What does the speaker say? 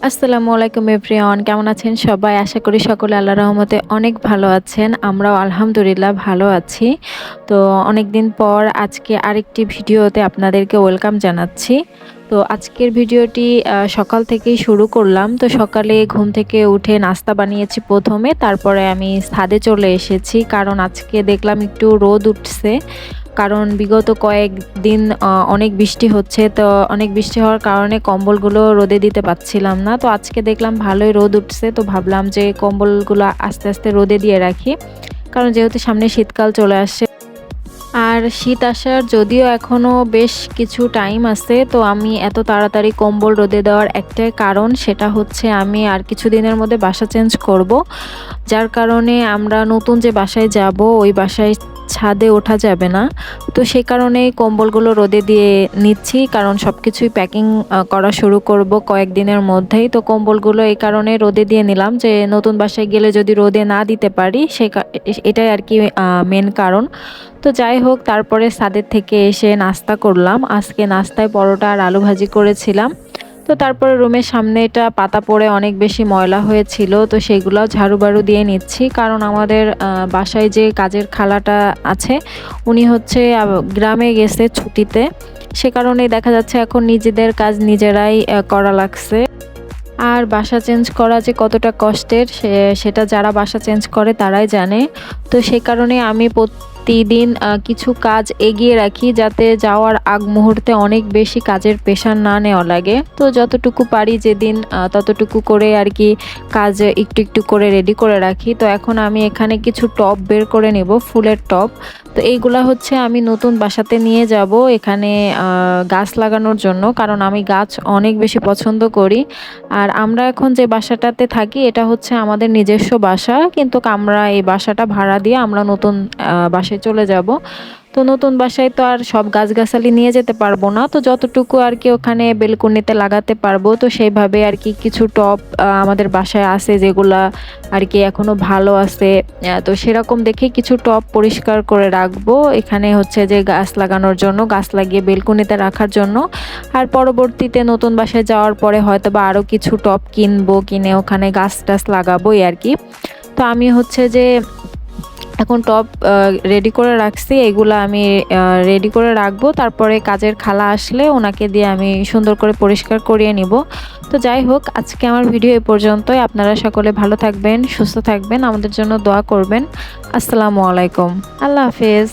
আসসালামু আলাইকুম এভরিওয়ান, কেমন আছেন সবাই? আশা করি সকলে আল্লাহর রহমতে অনেক ভালো আছেন। আমরাও আলহামদুলিল্লাহ ভালো আছি। তো অনেকদিন পর আজকে আরেকটি ভিডিওতে আপনাদেরকে ওয়েলকাম জানাচ্ছি। তো আজকের ভিডিওটি সকাল থেকেই শুরু করলাম। তো সকালে ঘুম থেকে উঠে নাস্তা বানিয়েছি প্রথমে, তারপরে আমি ছাদে চলে এসেছি কারণ আজকে দেখলাম একটু রোদ উঠছে। কারণ বিগত কয়েকদিন অনেক বৃষ্টি হচ্ছে, তো অনেক বৃষ্টি হওয়ার কারণে কম্বলগুলো রোদে দিতে পারছিলাম না। তো আজকে দেখলাম ভালোই রোদ উঠছে, তো ভাবলাম যে কম্বলগুলো আস্তে আস্তে রোদে দিয়ে রাখি, কারণ যেহেতু সামনে শীতকাল চলে আসছে আর শীত আসার যদিও এখনও বেশ কিছু টাইম আছে, তো আমি এত তাড়াতাড়ি কম্বল রোদে দেওয়ার একটাই কারণ, সেটা হচ্ছে আমি আর কিছুদিনের মধ্যে বাসা চেঞ্জ করব। যার কারণে আমরা নতুন যে বাসায় যাব ওই বাসায় ছাদে ওঠা যাবে না। তো সেই কারণেই কম্বলগুলো রোদে দিয়ে নিচ্ছি, কারণ সব কিছুই প্যাকিং করা শুরু করব কয়েকদিনের মধ্যেই। তো কম্বলগুলো এই কারণে রোদে দিয়ে নিলাম যে নতুন বাসায় গেলে যদি রোদে না দিতে পারি, এটাই আর কি মেন কারণ। তো যাই হোক, তারপরে ছাদের থেকে এসে নাস্তা করলাম। আজকে নাস্তায় পরোটা আর আলু ভাজি করেছিলাম। তো তারপরে রুমের সামনে এটা পাতা পড়ে অনেক বেশি ময়লা হয়েছিল, তো সেগুলোও ঝাড়ু বাড়ু দিয়ে নিচ্ছি, কারণ আমাদের বাসায় যে কাজের খালাটা আছে উনি হচ্ছে গ্রামে গেছে ছুটিতে। সে কারণে দেখা যাচ্ছে এখন নিজেদের কাজ নিজেরাই করা লাগছে। আর বাসা চেঞ্জ করা যে কতটা কষ্টের সেটা যারা বাসা চেঞ্জ করে তারাই জানে। তো সেই কারণে আমি প্রতিদিন কিছু কাজ এগিয়ে রাখি, যাতে যাওয়ার আগ মুহূর্তে অনেক বেশি কাজের প্রেশার না নেওয়া লাগে। তো যতটুকু পারি যেদিন ততটুকু করে আর কি কাজ একটু একটু করে রেডি করে রাখি। তো এখন আমি এখানে কিছু টব বের করে নেব, ফুলের টব। তো এইগুলা হচ্ছে আমি নতুন বাসাতে নিয়ে যাব এখানে গাছ লাগানোর জন্য, কারণ আমি গাছ অনেক বেশি পছন্দ করি। আর আমরা এখন যে বাসাটাতে থাকি এটা হচ্ছে আমাদের নিজস্ব বাসা, কিন্তু আমরা এই বাসাটা ভাড়া দিয়ে আমরা নতুন বাসায় চলে যাব। তো নতুন বাসায় তো আর সব গাছগাছালি নিয়ে যেতে পারবো না, তো যতটুকু আর কি ওখানে বেলকনিতে লাগাতে পারবো, তো সেইভাবে আর কি কিছু টব আমাদের বাসায় আছে যেগুলা আর কি এখনো ভালো আছে। তো সেরকম দেখে কিছু টব পরিষ্কার করে রাখবো এখানে হচ্ছে যে গাছ লাগানোর জন্য, গাছ লাগিয়ে বেলকনিতে রাখার জন্য। আর পরবর্তীতে নতুন বাসায় যাওয়ার পরে হয়তো বা আরও কিছু টব কিনবো, কিনে ওখানে গাছ টাছ লাগাবোই আর কি। তো আমি হচ্ছে যে এখন টব রেডি করে রাখছি, এগুলো আমি রেডি করে রাখবো, তারপরে কাজের খালা আসলে ওনাকে দিয়ে আমি সুন্দর করে পরিষ্কার করিয়ে নিব। তো যাই হোক, আজকে আমার ভিডিও এ পর্যন্তই। আপনারা সকলে ভালো থাকবেন, সুস্থ থাকবেন, আমাদের জন্য দোয়া করবেন। আসসালামু আলাইকুম, আল্লাহ হাফেজ।